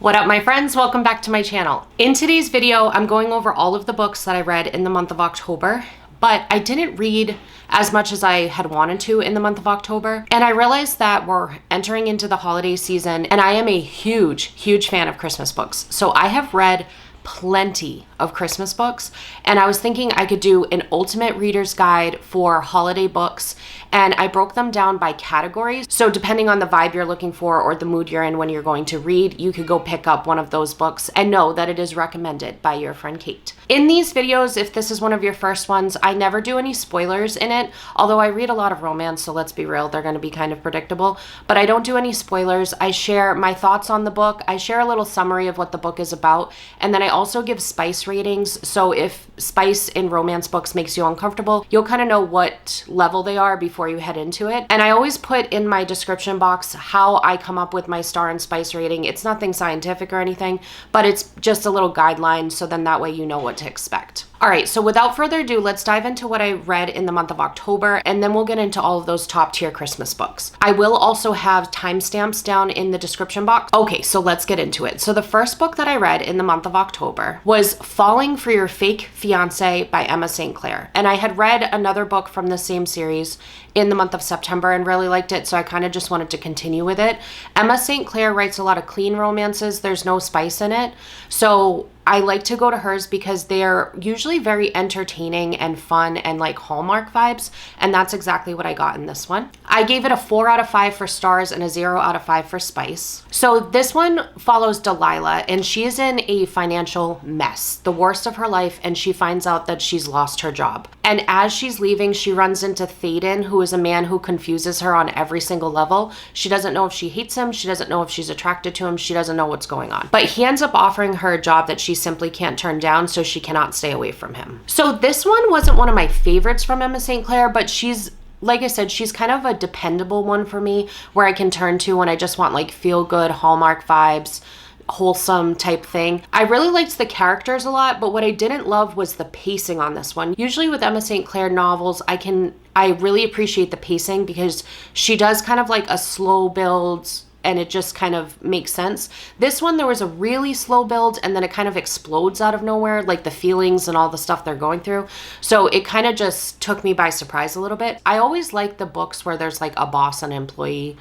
What up, my friends? Welcome back to my channel. In today's video, I'm going over all of the books that I read in the month of October, but I didn't read as much as I had wanted to in the month of October. And I realized that we're entering into the holiday season, and I am a huge fan of Christmas books. So I have read plenty of Christmas books, and I was thinking I could do an ultimate reader's guide for holiday books, and I broke them down by categories. So depending on the vibe you're looking for or the mood you're in when you're going to read, you could go pick up one of those books and know that it is recommended by your friend Kate. In these videos, if this is one of your first ones, I never do any spoilers in it, although I read a lot of romance, so let's be real, they're going to be kind of predictable, but I don't do any spoilers. I share my thoughts on the book, I share a little summary of what the book is about, and then I also give spice ratings. So if spice in romance books makes you uncomfortable, you'll kind of know what level they are before you head into it. And I always put in my description box how I come up with my star and spice rating. It's nothing scientific or anything, but it's just a little guideline, so then that way you know what to expect. All right, so without further ado, let's dive into what I read in the month of October, and then we'll get into all of those top tier Christmas books. I will also have timestamps down in the description box. Okay, so let's get into it. So the first book that I read in the month of October was Falling for Your Fake Fiancé by Emma St. Clair. And I had read another book from the same series in the month of September and really liked it, so I kind of just wanted to continue with it. Emma St. Clair writes a lot of clean romances. There's no spice in it. So I like to go to hers because they're usually very entertaining and fun and like Hallmark vibes, and that's exactly what I got in this one. I gave it a 4 out of 5 for stars and a 0 out of 5 for spice. So this one follows Delilah, and she is in a financial mess, the worst of her life, and she finds out that she's lost her job. And as she's leaving, she runs into Thaden, who is a man who confuses her on every single level. She doesn't know if she hates him, she doesn't know if she's attracted to him, she doesn't know what's going on. But he ends up offering her a job that she simply can't turn down, so she cannot stay away from him. So this one wasn't one of my favorites from Emma St. Clair, but she's, like I said, she's kind of a dependable one for me where I can turn to when I just want like feel good Hallmark vibes, wholesome type thing. I really liked the characters a lot, but what I didn't love was the pacing on this one. Usually with Emma St. Clair novels, I really appreciate the pacing because she does kind of like a slow build and it just kind of makes sense. This one, there was a really slow build and then it kind of explodes out of nowhere, like the feelings and all the stuff they're going through. So it kind of just took me by surprise a little bit. I always like the books where there's like a boss and employee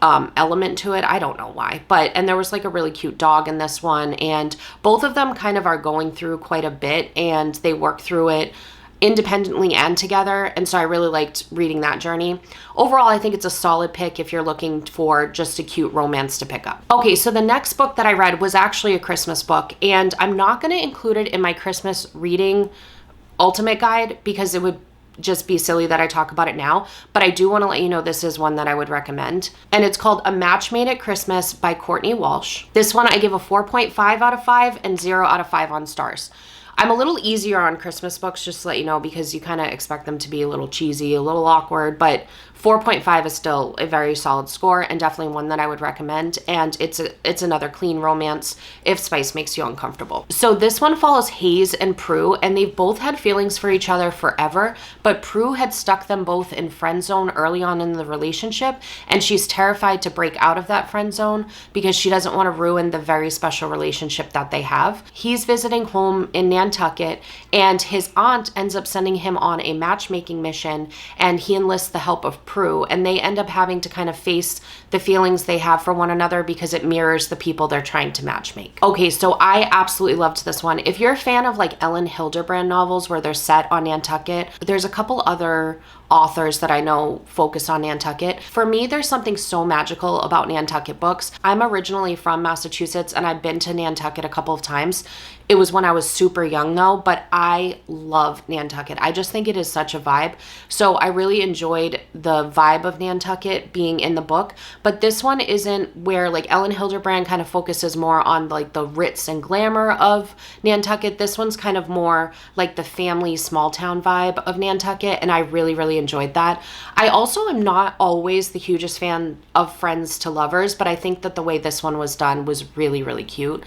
element to it. I don't know why, and there was like a really cute dog in this one, and both of them kind of are going through quite a bit and they work through it independently and together, and so I really liked reading that journey. Overall, I think it's a solid pick if you're looking for just a cute romance to pick up. Okay, so the next book that I read was actually a Christmas book, and I'm not going to include it in my Christmas reading ultimate guide because it would just be silly that I talk about it now, but I do want to let you know this is one that I would recommend, and it's called A Match Made at Christmas by Courtney Walsh. This one I give a 4.5 out of 5 and 0 out of 5 on stars. I'm a little easier on Christmas books, just to let you know, because you kind of expect them to be a little cheesy, a little awkward, but 4.5 is still a very solid score and definitely one that I would recommend. And it's another clean romance if spice makes you uncomfortable. So this one follows Hayes and Prue, and they've both had feelings for each other forever, but Prue had stuck them both in friend zone early on in the relationship, and she's terrified to break out of that friend zone because she doesn't want to ruin the very special relationship that they have. He's visiting home in Nantucket, and his aunt ends up sending him on a matchmaking mission, and he enlists the help of Prue, and they end up having to kind of face the feelings they have for one another because it mirrors the people they're trying to matchmake. Okay, so I absolutely loved this one. If you're a fan of like Elin Hilderbrand novels where they're set on Nantucket, there's a couple other authors that I know focus on Nantucket. For me, there's something so magical about Nantucket books. I'm originally from Massachusetts and I've been to Nantucket a couple of times. It was when I was super young though, but I love Nantucket. I just think it is such a vibe. So I really enjoyed the vibe of Nantucket being in the book, but this one isn't where like Elin Hilderbrand kind of focuses more on like the ritz and glamour of Nantucket. This one's kind of more like the family small town vibe of Nantucket, and I really really enjoyed that. I also am not always the hugest fan of Friends to Lovers, but I think that the way this one was done was really, really cute.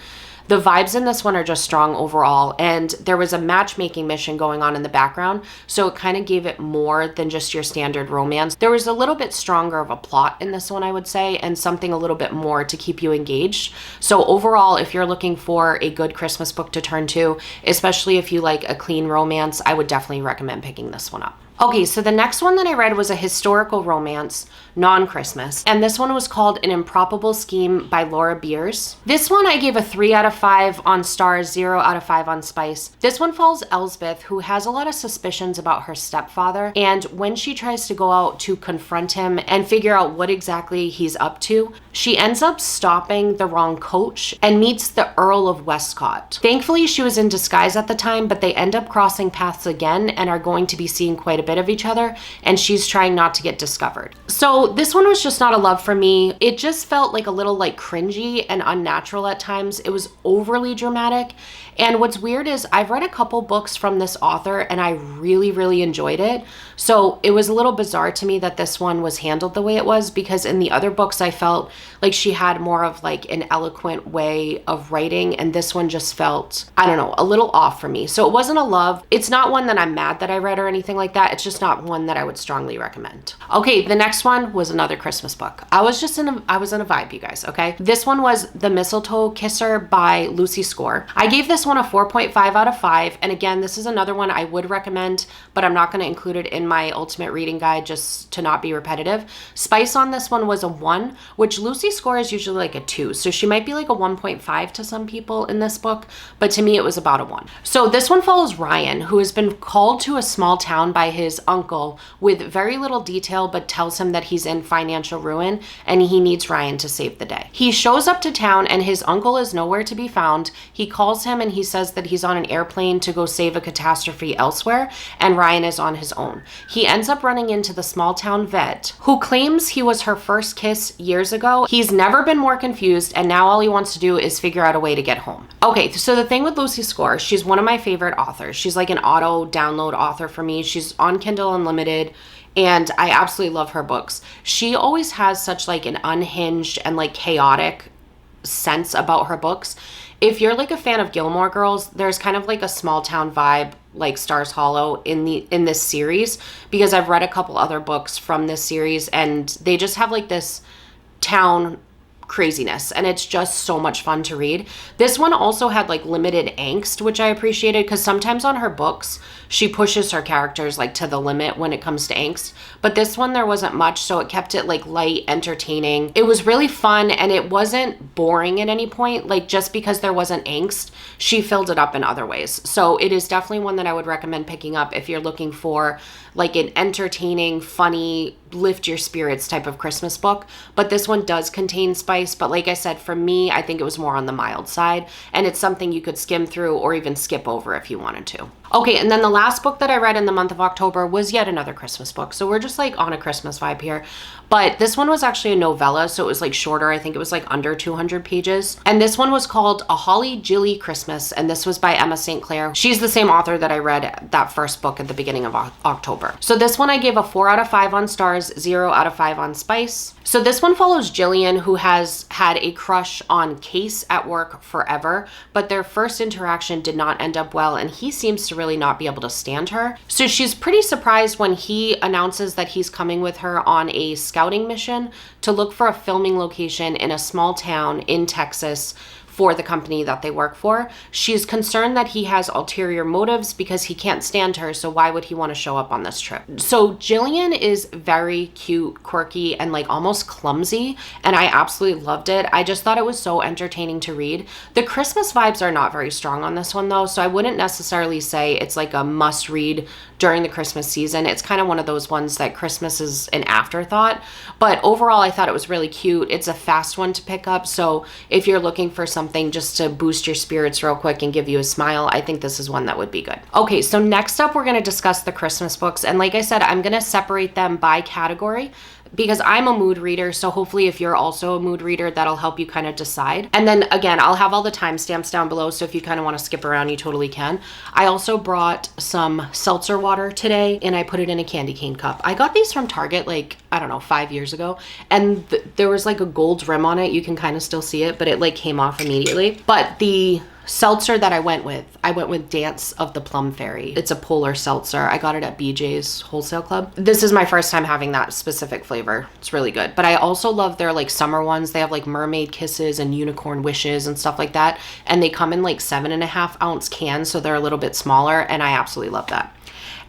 The vibes in this one are just strong overall, and there was a matchmaking mission going on in the background, so it kind of gave it more than just your standard romance. There was a little bit stronger of a plot in this one, I would say, and something a little bit more to keep you engaged. So overall, if you're looking for a good Christmas book to turn to, especially if you like a clean romance, I would definitely recommend picking this one up. Okay, so the next one that I read was a historical romance, non-Christmas, and this one was called An Improbable Scheme by Laura Beers. This one I gave a 3 out of 5 on stars, 0 out of 5 on spice. This one follows Elsbeth, who has a lot of suspicions about her stepfather, and when she tries to go out to confront him and figure out what exactly he's up to, she ends up stopping the wrong coach and meets the Earl of Westcott. Thankfully, she was in disguise at the time, but they end up crossing paths again and are going to be seeing quite a bit of each other, and she's trying not to get discovered. So this one was just not a love for me. It just felt like a little like cringy and unnatural at times. It was overly dramatic. And what's weird is I've read a couple books from this author and I really, really enjoyed it. So it was a little bizarre to me that this one was handled the way it was, because in the other books I felt like she had more of like an eloquent way of writing, and this one just felt, I don't know, a little off for me. So it wasn't a love. It's not one that I'm mad that I read or anything like that. It's just not one that I would strongly recommend. Okay, the next one was another Christmas book. I was in a vibe, you guys, okay? This one was The Mistletoe Kisser by Lucy Score. I gave this one a 4.5 out of 5, and again, this is another one I would recommend, but I'm not going to include it in my ultimate reading guide just to not be repetitive. Spice on this one was a 1, which Lucy Score is usually like a 2, so she might be like a 1.5 to some people in this book, but to me it was about a 1. So this one follows Ryan, who has been called to a small town by his uncle with very little detail, but tells him that he's in financial ruin and he needs Ryan to save the day. He shows up to town and his uncle is nowhere to be found. He calls him and he says that he's on an airplane to go save a catastrophe elsewhere, and Ryan is on his own. He ends up running into the small town vet, who claims he was her first kiss years ago. He's never been more confused, and now all he wants to do is figure out a way to get home. Okay, so the thing with Lucy Score, she's one of my favorite authors. She's like an auto download author for me. She's on Kindle Unlimited, and I absolutely love her books. She always has such like an unhinged and like chaotic sense about her books. If you're like a fan of Gilmore Girls, there's kind of like a small town vibe like Stars Hollow in this series, because I've read a couple other books from this series and they just have like this town craziness, and it's just so much fun to read. This one also had like limited angst, which I appreciated, because sometimes on her books she pushes her characters like to the limit when it comes to angst, but this one there wasn't much, so it kept it like light, entertaining. It was really fun and it wasn't boring at any point. Like just because there wasn't angst, she filled it up in other ways. So it is definitely one that I would recommend picking up if you're looking for like an entertaining, funny, lift your spirits type of Christmas book. But this one does contain spice, but like I said, for me, I think it was more on the mild side, and it's something you could skim through or even skip over if you wanted to. Okay, and then the last book that I read in the month of October was yet another Christmas book. So we're just like on a Christmas vibe here. But this one was actually a novella, so it was like shorter. I think it was like under 200 pages. And this one was called A Holly Jilly Christmas, and this was by Emma St. Clair. She's the same author that I read that first book at the beginning of October. So this one I gave a 4 out of 5 on stars, 0 out of 5 on spice. So this one follows Jillian, who has had a crush on Case at work forever, but their first interaction did not end up well, and he seems to really not be able to stand her. So she's pretty surprised when he announces that he's coming with her on a scouting mission to look for a filming location in a small town in Texas for the company that they work for. She's concerned that he has ulterior motives because he can't stand her, so why would he want to show up on this trip? So Jillian is very cute, quirky, and like almost clumsy, and I absolutely loved it. I just thought it was so entertaining to read. The Christmas vibes are not very strong on this one though, so I wouldn't necessarily say it's like a must read during the Christmas season. It's kind of one of those ones that Christmas is an afterthought, but overall I thought it was really cute. It's a fast one to pick up, so if you're looking for something just to boost your spirits real quick and give you a smile, I think this is one that would be good. Okay, so next up we're going to discuss the Christmas books, and like I said, I'm going to separate them by category because I'm a mood reader. So hopefully if you're also a mood reader, that'll help you kind of decide. And then again, I'll have all the timestamps down below. So if you kind of want to skip around, you totally can. I also brought some seltzer water today and I put it in a candy cane cup. I got these from Target like, I don't know, 5 years ago. And there was like a gold rim on it. You can kind of still see it, but it like came off immediately. But the seltzer that I went with Dance of the Plum Fairy. It's a polar seltzer. I got it at BJ's Wholesale Club. This is my first time having that specific flavor. It's really good. But I also love their like summer ones. They have like mermaid kisses and unicorn wishes and stuff like that. And they come in like 7.5 ounce cans, so they're a little bit smaller, and I absolutely love that.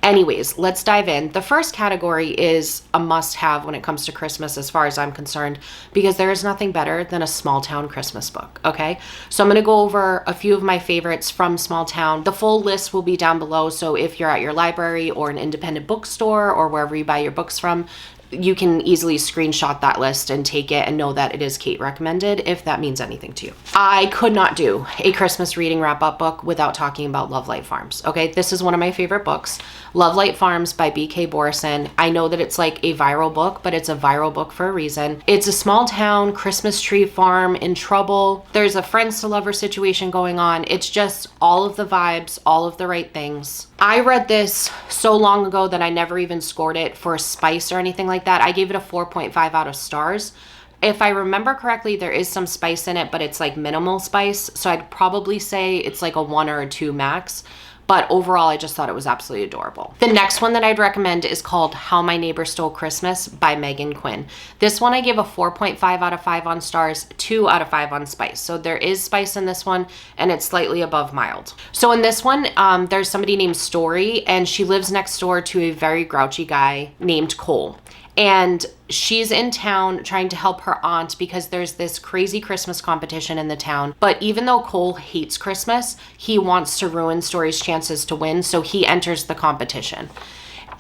Anyways, let's dive in. The first category is a must-have when it comes to Christmas as far as I'm concerned, because there is nothing better than a small town Christmas book, okay? So I'm going to go over a few of my favorites from small town. The full list will be down below, so if you're at your library or an independent bookstore or wherever you buy your books from, you can easily screenshot that list and take it and know that it is Kate recommended, if that means anything to you. I could not do a Christmas reading wrap-up book without talking about Lovelight Farms, okay? This is one of my favorite books, Lovelight Farms by B.K. Borison. I know that it's like a viral book, but it's a viral book for a reason. It's a small town Christmas tree farm in trouble. There's a friends to lover situation going on. It's just all of the vibes, all of the right things. I read this so long ago that I never even scored it for spice or anything like that. I gave it a 4.5 out of stars. If I remember correctly, there is some spice in it, but it's like minimal spice. So I'd probably say it's like a 1 or a 2 max. But overall, I just thought it was absolutely adorable. The next one that I'd recommend is called How My Neighbor Stole Christmas by Meghan Quinn. This one I gave a 4.5 out of 5 on stars, 2 out of 5 on spice. So there is spice in this one, and it's slightly above mild. So in this one, there's somebody named Story, and she lives next door to a very grouchy guy named Cole. And she's in town trying to help her aunt because there's this crazy Christmas competition in the town. But even though Cole hates Christmas, he wants to ruin Story's chances to win, so he enters the competition.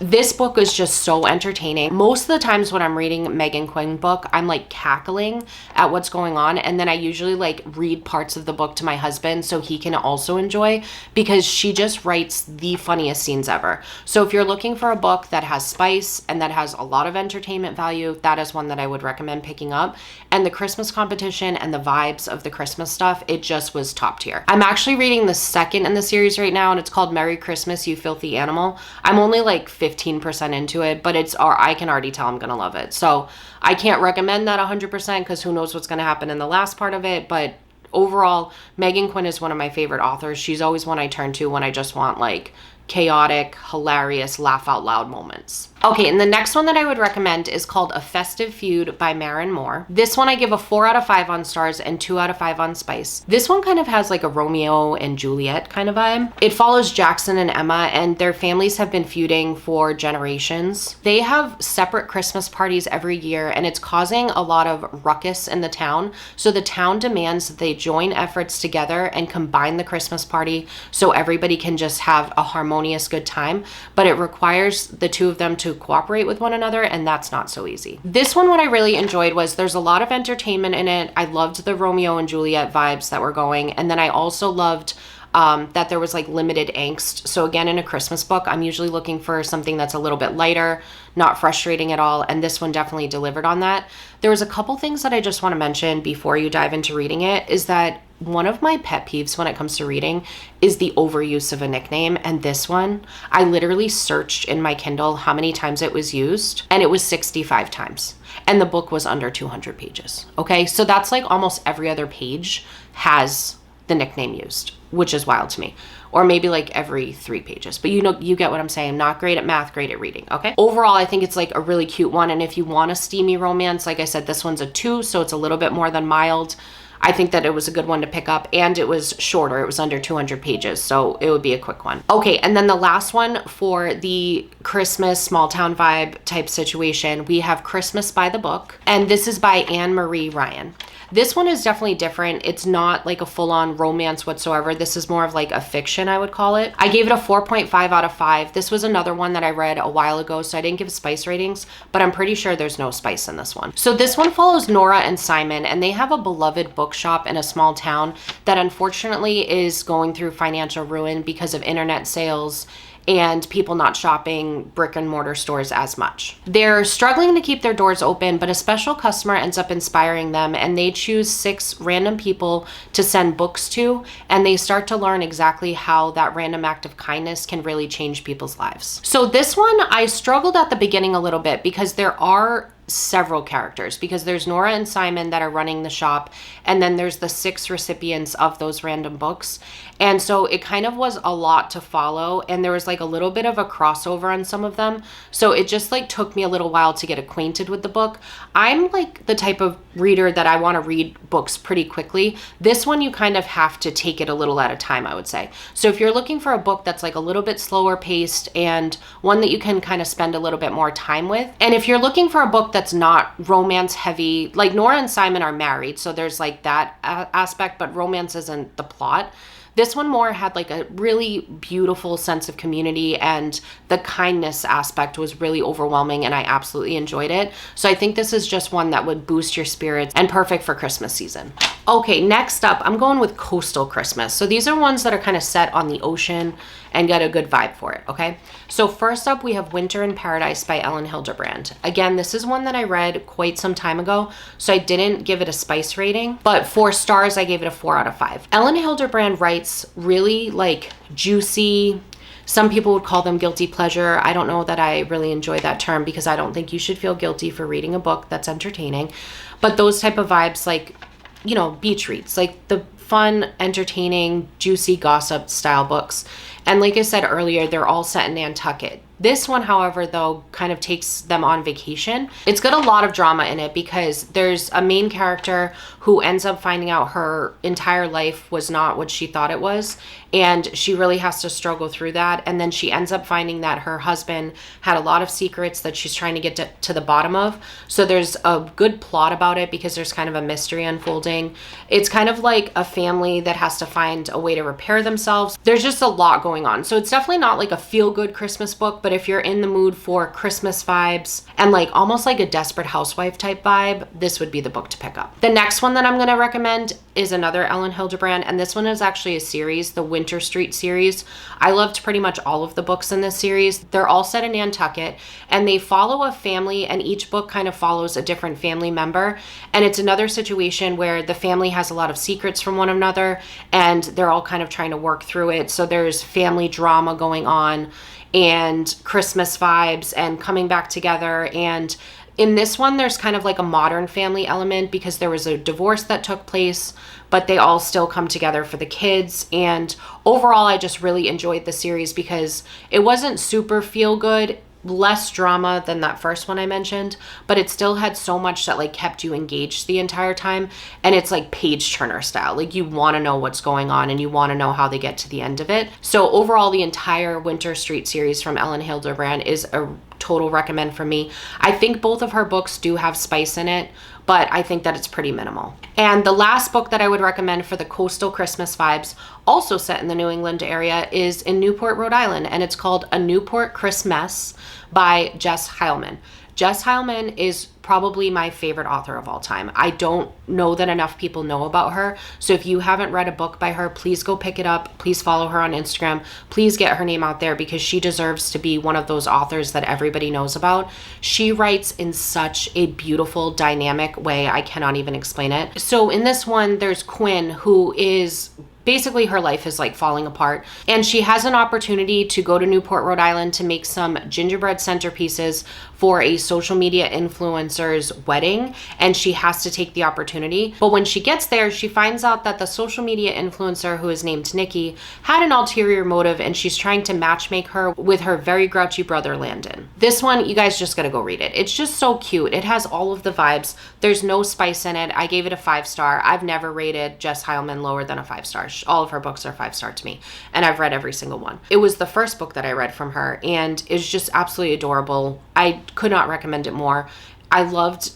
This book is just so entertaining. Most of the times when I'm reading Meghan Quinn book, I'm like cackling at what's going on. And then I usually like read parts of the book to my husband so he can also enjoy, because she just writes the funniest scenes ever. So if you're looking for a book that has spice and that has a lot of entertainment value, that is one that I would recommend picking up. And the Christmas competition and the vibes of the Christmas stuff, it just was top tier. I'm actually reading the second in the series right now, and it's called Merry Christmas, You Filthy Animal. I'm only like 15% into it, but I can already tell I'm gonna love it. So I can't recommend that 100% because who knows what's gonna happen in the last part of it. But overall, Meghan Quinn is one of my favorite authors. She's always one I turn to when I just want like chaotic, hilarious, laugh out loud moments. Okay, and the next one that I would recommend is called A Festive Feud by Maren Moore. This one I give a 4 out of 5 on stars and 2 out of 5 on spice. This one kind of has like a Romeo and Juliet kind of vibe. It follows Jackson and Emma, and their families have been feuding for generations. They have separate Christmas parties every year, and it's causing a lot of ruckus in the town. So the town demands that they join efforts together and combine the Christmas party so everybody can just have a harmonious good time. But it requires the two of them to cooperate with one another, and that's not so easy. This one, what I really enjoyed was there's a lot of entertainment in it. I loved the Romeo and Juliet vibes that were going, and then I also loved that there was like limited angst. So again, in a Christmas book, I'm usually looking for something that's a little bit lighter, not frustrating at all, and this one definitely delivered on that. There was a couple things that I just want to mention before you dive into reading it, is that one of my pet peeves when it comes to reading is the overuse of a nickname, and this one, I literally searched in my Kindle how many times it was used, and it was 65 times. And the book was under 200 pages, okay? So that's like almost every other page has the nickname used, which is wild to me. Or maybe like every 3 pages. But you know, you get what I'm saying. Not great at math, great at reading, okay? Overall, I think it's like a really cute one. And if you want a steamy romance, like I said, this one's a 2, so it's a little bit more than mild. I think that it was a good one to pick up, and it was shorter. It was under 200 pages, so it would be a quick one. Okay, and then the last one for the Christmas small town vibe type situation, we have Christmas by the Book, and this is by Anne Marie Ryan. This one is definitely different. It's not like a full-on romance whatsoever. This is more of like a fiction, I would call it. I gave it a 4.5 out of 5. This was another one that I read a while ago, so I didn't give spice ratings, but I'm pretty sure there's no spice in this one. So this one follows Nora and Simon, and they have a beloved bookshop in a small town that unfortunately is going through financial ruin because of internet sales and people not shopping brick and mortar stores as much. They're struggling to keep their doors open, but a special customer ends up inspiring them, and they choose 6 random people to send books to, and they start to learn exactly how that random act of kindness can really change people's lives. So this one, I struggled at the beginning a little bit because there are several characters, because there's Nora and Simon that are running the shop, and then there's the 6 recipients of those random books. And so it kind of was a lot to follow, and there was like a little bit of a crossover on some of them. So it just like took me a little while to get acquainted with the book. I'm like the type of reader that I want to read books pretty quickly. This one, you kind of have to take it a little at a time, I would say. So if you're looking for a book that's like a little bit slower paced and one that you can kind of spend a little bit more time with, and if you're looking for a book that's not romance heavy, like Nora and Simon are married, so there's like that aspect, but romance isn't the plot. This one more had like a really beautiful sense of community, and the kindness aspect was really overwhelming, and I absolutely enjoyed it. So I think this is just one that would boost your spirits and perfect for Christmas season. Okay, next up, I'm going with Coastal Christmas. So these are ones that are kind of set on the ocean and get a good vibe for it, okay? So first up, we have Winter in Paradise by Elin Hilderbrand. Again, this is one that I read quite some time ago, so I didn't give it a spice rating, but 4 stars, I gave it a 4 out of 5. Elin Hilderbrand writes really like juicy, some people would call them guilty pleasure. I don't know that I really enjoy that term, because I don't think you should feel guilty for reading a book that's entertaining, but those type of vibes, like, you know, beach reads, like the fun, entertaining, juicy gossip style books. And like I said earlier, they're all set in Nantucket. This one, however, though, kind of takes them on vacation. It's got a lot of drama in it, because there's a main character who ends up finding out her entire life was not what she thought it was, and she really has to struggle through that. And then she ends up finding that her husband had a lot of secrets that she's trying to get to the bottom of. So there's a good plot about it, because there's kind of a mystery unfolding. It's kind of like a family that has to find a way to repair themselves. There's just a lot going on. So it's definitely not like a feel-good Christmas book, but if you're in the mood for Christmas vibes and like almost like a Desperate Housewife type vibe, this would be the book to pick up. The next one that I'm going to recommend is another Elin Hilderbrand, and this one is actually a series, the Winter Street series. I loved pretty much all of the books in this series. They're all set in Nantucket, and they follow a family, and each book kind of follows a different family member. And it's another situation where the family has a lot of secrets from one another, and they're all kind of trying to work through it. So there's family drama going on, and Christmas vibes, and coming back together. And in this one, there's kind of like a modern family element, because there was a divorce that took place, but they all still come together for the kids. And overall, I just really enjoyed the series, because it wasn't super feel good, less drama than that first one I mentioned, but it still had so much that like kept you engaged the entire time. And it's like page turner style, like you want to know what's going on, and you want to know how they get to the end of it. So overall, the entire Winter Street series from Elin Hilderbrand is a total recommend for me. I think both of her books do have spice in it, but I think that it's pretty minimal. And the last book that I would recommend for the coastal Christmas vibes, also set in the New England area, is in Newport, Rhode Island, and it's called A Newport Christmess by Jess Heileman. Jess Heileman is probably my favorite author of all time. I don't know that enough people know about her. So if you haven't read a book by her, please go pick it up. Please follow her on Instagram. Please get her name out there, because she deserves to be one of those authors that everybody knows about. She writes in such a beautiful, dynamic way. I cannot even explain it. So in this one, there's Quinn, who is basically, her life is like falling apart, and she has an opportunity to go to Newport, Rhode Island to make some gingerbread centerpieces for a social media influencer's wedding, and she has to take the opportunity. But when she gets there, she finds out that the social media influencer, who is named Nikki, had an ulterior motive, and she's trying to matchmake her with her very grouchy brother Landon. This one, you guys just gotta go read it. It's just so cute. It has all of the vibes. There's no spice in it. I gave it a 5-star. I've never rated Jess Heileman lower than a 5-star. All of her books are 5-star to me, and I've read every single one. It was the first book that I read from her, and it's just absolutely adorable. I could not recommend it more. I loved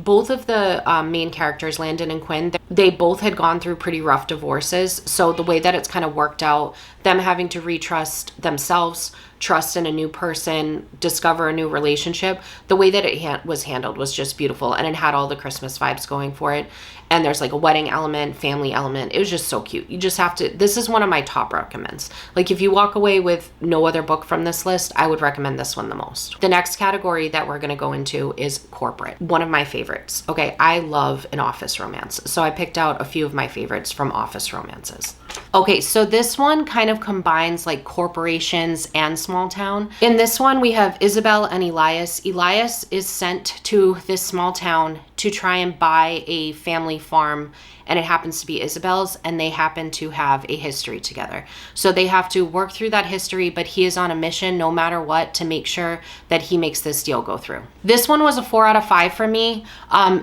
both of the main characters, Landon and Quinn. they both had gone through pretty rough divorces. So the way that it's kind of worked out, them having to retrust themselves, trust in a new person, discover a new relationship, the way that it was handled was just beautiful. And it had all the Christmas vibes going for it. And there's like a wedding element, family element. It was just so cute. You just have to, this is one of my top recommends. Like if you walk away with no other book from this list, I would recommend this one the most. The next category that we're going to go into is corporate. One of my favorites. Okay, I love an office romance. So I picked out a few of my favorites from office romances. Okay, so this one kind of combines like corporations and small town. In this one, we have Isabel and Elias. Elias is sent to this small town to try and buy a family farm, and it happens to be Isabel's, and they happen to have a history together. So they have to work through that history, but he is on a mission no matter what to make sure that he makes this deal go through. This one was a 4 out of 5 for me,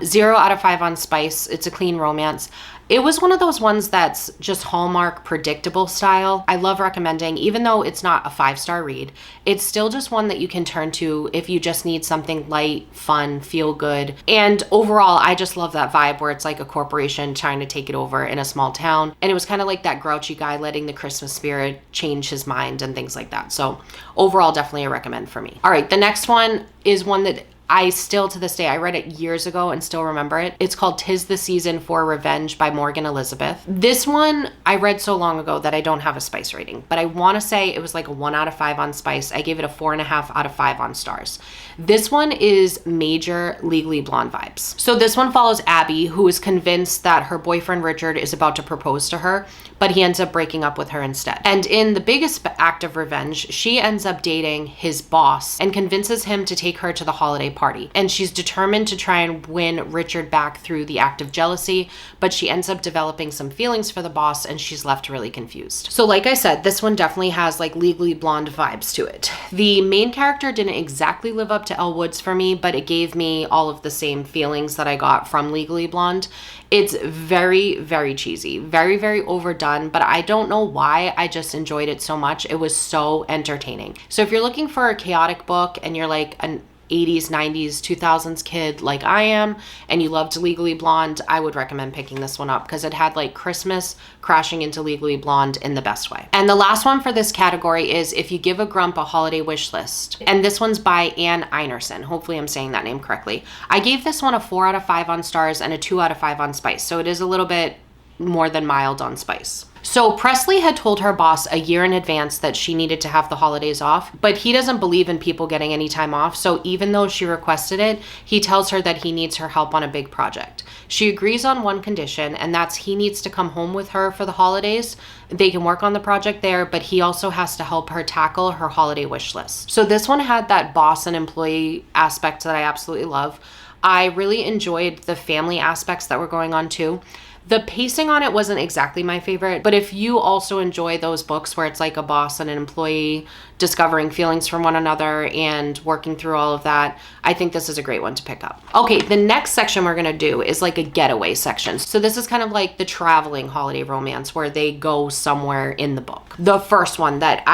0 out of 5 on Spice. It's a clean romance. It was one of those ones that's just Hallmark predictable style. I love recommending, even though it's not a 5-star read, it's still just one that you can turn to if you just need something light, fun, feel good. And overall, I just love that vibe where it's like a corporation trying to take it over in a small town. And it was kind of like that grouchy guy letting the Christmas spirit change his mind and things like that. So overall, definitely a recommend for me. All right, the next one is one that I still, to this day, I read it years ago and still remember it. It's called 'Tis the Season for Revenge by Morgan Elizabeth. This one I read so long ago that I don't have a Spice rating, but I want to say it was like a 1 out of 5 on Spice. I gave it a 4.5 out of 5 on Stars. This one is major Legally Blonde vibes. So this one follows Abby, who is convinced that her boyfriend Richard is about to propose to her, but he ends up breaking up with her instead. And in the biggest act of revenge, she ends up dating his boss and convinces him to take her to the holiday party. And she's determined to try and win Richard back through the act of jealousy, but she ends up developing some feelings for the boss and she's left really confused. So like I said, this one definitely has like Legally Blonde vibes to it. The main character didn't exactly live up to Elle Woods for me, but it gave me all of the same feelings that I got from Legally Blonde. It's very, very cheesy, very, very overdone, but I don't know why. I just enjoyed it so much. It was so entertaining. So if you're looking for a chaotic book and you're like an 80s, 90s, 2000s kid like I am, and you loved Legally Blonde, I would recommend picking this one up because it had like Christmas crashing into Legally Blonde in the best way. And the last one for this category is If You Give a Grump a Holiday Wish List. And this one's by Anne Einerson. Hopefully I'm saying that name correctly. I gave this one a 4 out of 5 on Stars and a 2 out of 5 on Spice. So it is a little bit more than mild on Spice. So Presley had told her boss a year in advance that she needed to have the holidays off, but he doesn't believe in people getting any time off. So even though she requested it, he tells her that he needs her help on a big project. She agrees on one condition, and that's he needs to come home with her for the holidays. They can work on the project there, but he also has to help her tackle her holiday wish list. So this one had that boss and employee aspect that I absolutely love. I really enjoyed the family aspects that were going on too. The pacing on it wasn't exactly my favorite, but if you also enjoy those books where it's like a boss and an employee discovering feelings from one another and working through all of that, I think this is a great one to pick up. Okay, the next section we're gonna do is like a getaway section. So this is kind of like the traveling holiday romance where they go somewhere in the book. The first one that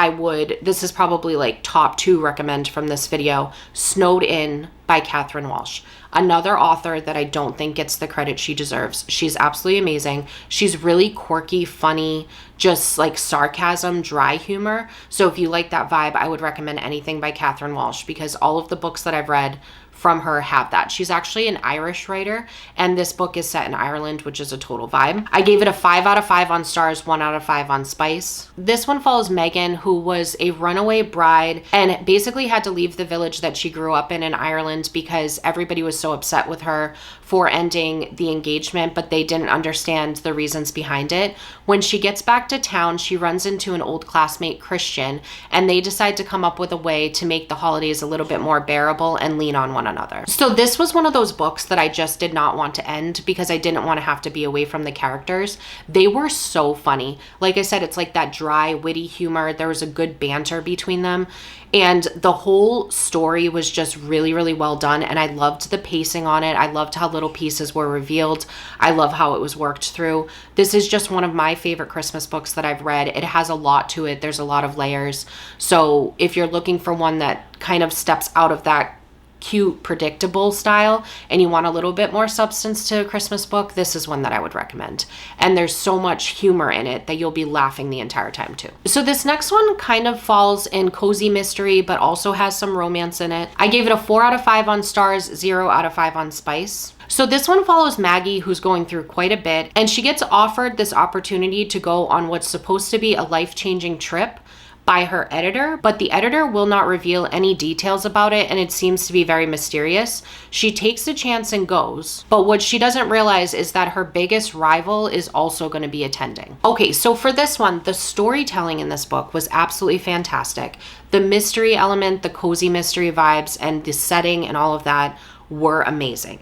this is probably like top 2 recommend from this video, Snowed In by Catherine Walsh. Another author that I don't think gets the credit she deserves. She's absolutely amazing. She's really quirky, funny, just like sarcasm, dry humor. So if you like that vibe, I would recommend anything by Catherine Walsh because all of the books that I've read from her have that. She's actually an Irish writer, and this book is set in Ireland, which is a total vibe. I gave it a 5 out of 5 on Stars, 1 out of 5 on Spice. This one follows Meghan, who was a runaway bride and basically had to leave the village that she grew up in Ireland because everybody was so upset with her for ending the engagement, but they didn't understand the reasons behind it. When she gets back to town, she runs into an old classmate, Christian, and they decide to come up with a way to make the holidays a little bit more bearable and lean on one another. So this was one of those books that I just did not want to end because I didn't want to have to be away from the characters. They were so funny. Like I said, it's like that dry, witty humor. There was a good banter between them. And the whole story was just really, really well done. And I loved the pacing on it. I loved how little pieces were revealed. I love how it was worked through. This is just one of my favorite Christmas books that I've read. It has a lot to it. There's a lot of layers. So if you're looking for one that kind of steps out of that cute, predictable style and you want a little bit more substance to a Christmas book, this is one that I would recommend. And there's so much humor in it that you'll be laughing the entire time too. So this next one kind of falls in cozy mystery, but also has some romance in it. I gave it a 4 out of 5 on stars, 0 out of 5 on spice. So this one follows Maggie, who's going through quite a bit, and she gets offered this opportunity to go on what's supposed to be a life-changing trip by her editor, but the editor will not reveal any details about it, and it seems to be very mysterious. She takes the chance and goes, but what she doesn't realize is that her biggest rival is also going to be attending. Okay, so for this one, the storytelling in this book was absolutely fantastic. The mystery element, the cozy mystery vibes, and the setting and all of that were amazing.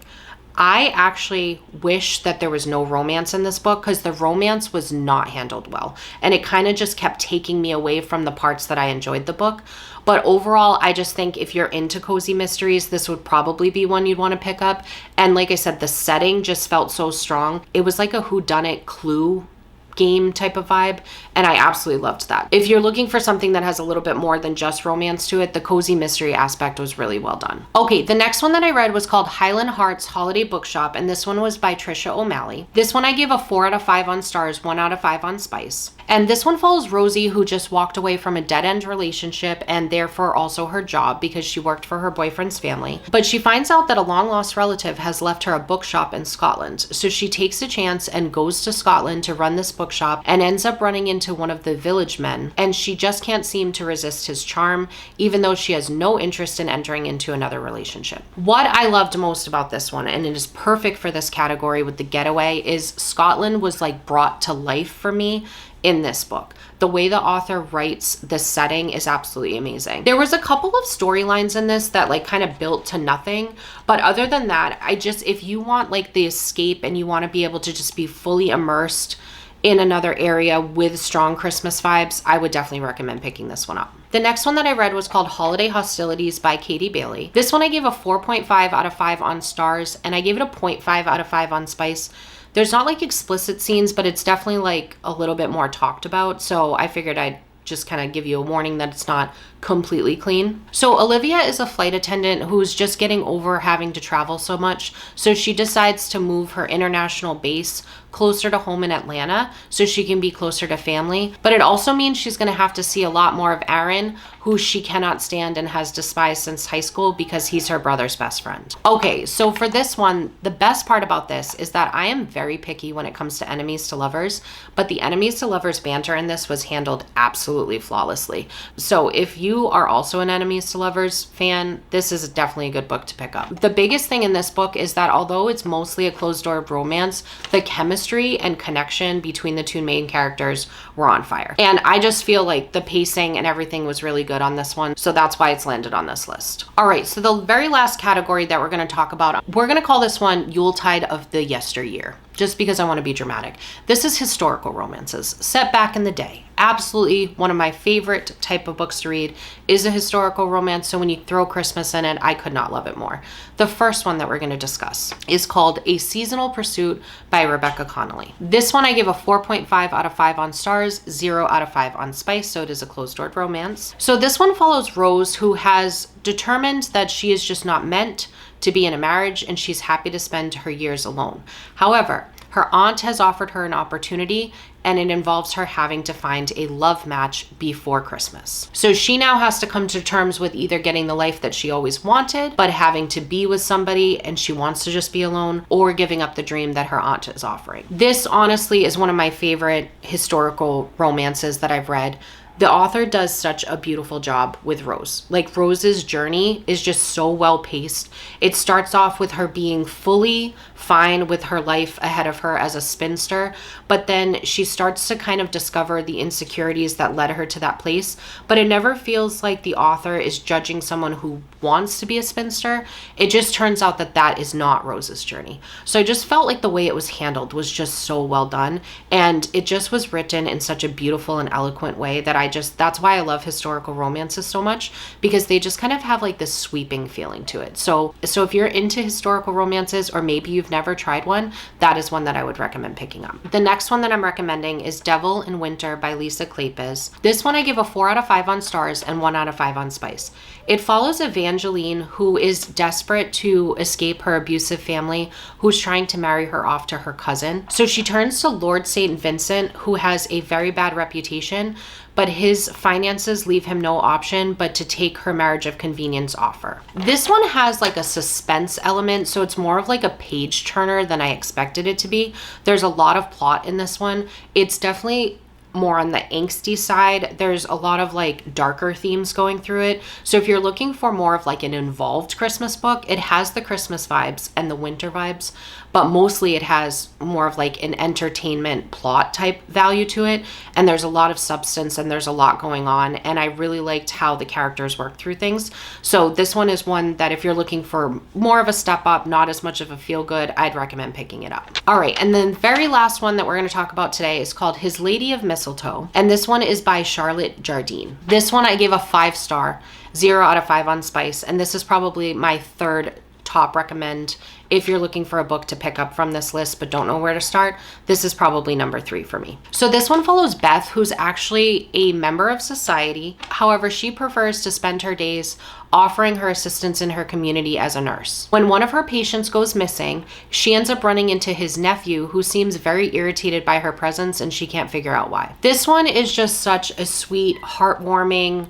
I actually wish that there was no romance in this book because the romance was not handled well. And it kind of just kept taking me away from the parts that I enjoyed the book. But overall, I just think if you're into cozy mysteries, this would probably be one you'd want to pick up. And like I said, the setting just felt so strong. It was like a whodunit Clue game type of vibe, and I absolutely loved that. If you're looking for something that has a little bit more than just romance to it, the cozy mystery aspect was really well done. Okay, the next one that I read was called Highland Hearts Holiday Bookshop, and this one was by Tricia O'Malley. This one I gave a 4 out of 5 on stars, 1 out of 5 on spice. And this one follows Rosie, who just walked away from a dead-end relationship and therefore also her job because she worked for her boyfriend's family. But she finds out that a long-lost relative has left her a bookshop in Scotland. So she takes a chance and goes to Scotland to run this bookshop and ends up running into one of the village men. And she just can't seem to resist his charm, even though she has no interest in entering into another relationship. What I loved most about this one, and it is perfect for this category with the Getaway, is Scotland was like brought to life for me in this book. The way the author writes the setting is absolutely amazing. There was a couple of storylines in this that like kind of built to nothing, but other than that, if you want like the escape and you want to be able to just be fully immersed in another area with strong Christmas vibes, I would definitely recommend picking this one up. The next one that I read was called Holiday Hostilities by Katie Bailey. This one I gave a 4.5 out of 5 on stars, and I gave it a 0.5 out of 5 on spice. There's not like explicit scenes, but it's definitely like a little bit more talked about. So I figured I'd just kind of give you a warning that it's not completely clean. So Olivia is a flight attendant who's just getting over having to travel so much. So she decides to move her international base closer to home in Atlanta so she can be closer to family. But it also means she's going to have to see a lot more of Aaron, who she cannot stand and has despised since high school because he's her brother's best friend. Okay, so for this one, the best part about this is that I am very picky when it comes to enemies to lovers, but the enemies to lovers banter in this was handled absolutely flawlessly. So if you are also an enemies to lovers fan, this is definitely a good book to pick up. The biggest thing in this book is that although it's mostly a closed door romance, the chemistry and connection between the two main characters were on fire. And I just feel like the pacing and everything was really good on this one. So that's why it's landed on this list. All right, so the very last category that we're going to talk about, we're going to call this one Yuletide of the Yesteryear, just because I want to be dramatic. This is historical romances set back in the day. Absolutely one of my favorite type of books to read is a historical romance. So when you throw Christmas in it, I could not love it more. The first one that we're going to discuss is called A Seasonal Pursuit by Rebecca Connolly. This one I give a 4.5 out of 5 on stars, 0 out of 5 on spice. So it is a closed-door romance. So this one follows Rose, who has determined that she is just not meant to be in a marriage and she's happy to spend her years alone. However, her aunt has offered her an opportunity and it involves her having to find a love match before Christmas. So she now has to come to terms with either getting the life that she always wanted, but having to be with somebody and she wants to just be alone, or giving up the dream that her aunt is offering. This honestly is one of my favorite historical romances that I've read. The author does such a beautiful job with Rose. Like, Rose's journey is just so well paced. It starts off with her being fully fine with her life ahead of her as a spinster, but then she starts to kind of discover the insecurities that led her to that place. But it never feels like the author is judging someone who wants to be a spinster. It just turns out that that is not Rose's journey. So I just felt like the way it was handled was just so well done, and it just was written in such a beautiful and eloquent way that that's why I love historical romances so much, because they just kind of have like this sweeping feeling to it. So if you're into historical romances, or maybe you've never tried one, that is one that I would recommend picking up. The next one that I'm recommending recommending is Devil in Winter by Lisa Kleypas. This one I give a 4 out of 5 on stars and 1 out of 5 on spice. It follows Evangeline, who is desperate to escape her abusive family, who's trying to marry her off to her cousin. So she turns to Lord St. Vincent, who has a very bad reputation, but his finances leave him no option but to take her marriage of convenience offer. This one has like a suspense element, so it's more of like a page turner than I expected it to be. There's a lot of plot in this one. It's definitely more on the angsty side. There's a lot of like darker themes going through it. So if you're looking for more of like an involved Christmas book, it has the Christmas vibes and the winter vibes, but mostly it has more of like an entertainment plot type value to it. And there's a lot of substance and there's a lot going on. And I really liked how the characters work through things. So this one is one that if you're looking for more of a step up, not as much of a feel good, I'd recommend picking it up. All right. And then the very last one that we're going to talk about today is called His Lady of Mistletoe. And this one is by Charlotte Jardine. This one I gave a 5-star, 0 out of 5 on spice. And this is probably my third top recommend. If you're looking for a book to pick up from this list but don't know where to start, this is probably number 3 for me. So this one follows Beth, who's actually a member of society. However, she prefers to spend her days offering her assistance in her community as a nurse. When one of her patients goes missing, she ends up running into his nephew, who seems very irritated by her presence and she can't figure out why. This one is just such a sweet, heartwarming,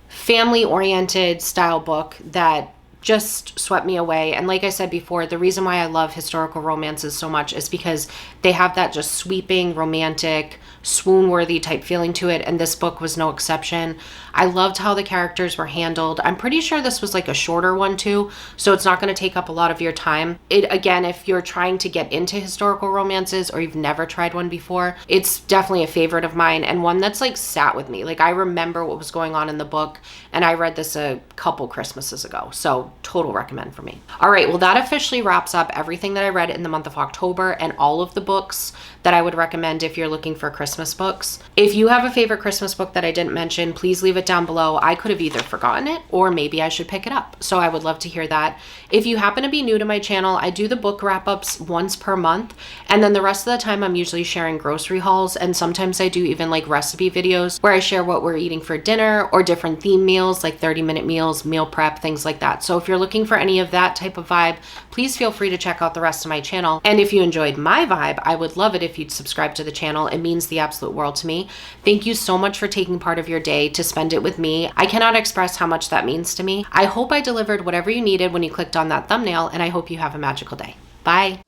family-oriented style book that just swept me away. And like I said before, the reason why I love historical romances so much is because they have that just sweeping, romantic, swoon-worthy type feeling to it, and this book was no exception. I loved how the characters were handled. I'm pretty sure this was like a shorter one too, so it's not going to take up a lot of your time. Again, if you're trying to get into historical romances or you've never tried one before, it's definitely a favorite of mine and one that's like sat with me. Like I remember what was going on in the book, and I read this a couple Christmases ago, so total recommend for me. All right, well that officially wraps up everything that I read in the month of October and all of the books that I would recommend if you're looking for Christmas books. If you have a favorite Christmas book that I didn't mention, please leave it down below. I could have either forgotten it or maybe I should pick it up. So I would love to hear that. If you happen to be new to my channel, I do the book wrap-ups once per month, and then the rest of the time I'm usually sharing grocery hauls, and sometimes I do even like recipe videos where I share what we're eating for dinner or different theme meals like 30-minute meals, meal prep, things like that. So if you're looking for any of that type of vibe, please feel free to check out the rest of my channel. And if you enjoyed my vibe, I would love it if you'd subscribe to the channel. It means the absolute world to me. Thank you so much for taking part of your day to spend it with me. I cannot express how much that means to me. I hope I delivered whatever you needed when you clicked on that thumbnail, and I hope you have a magical day. Bye.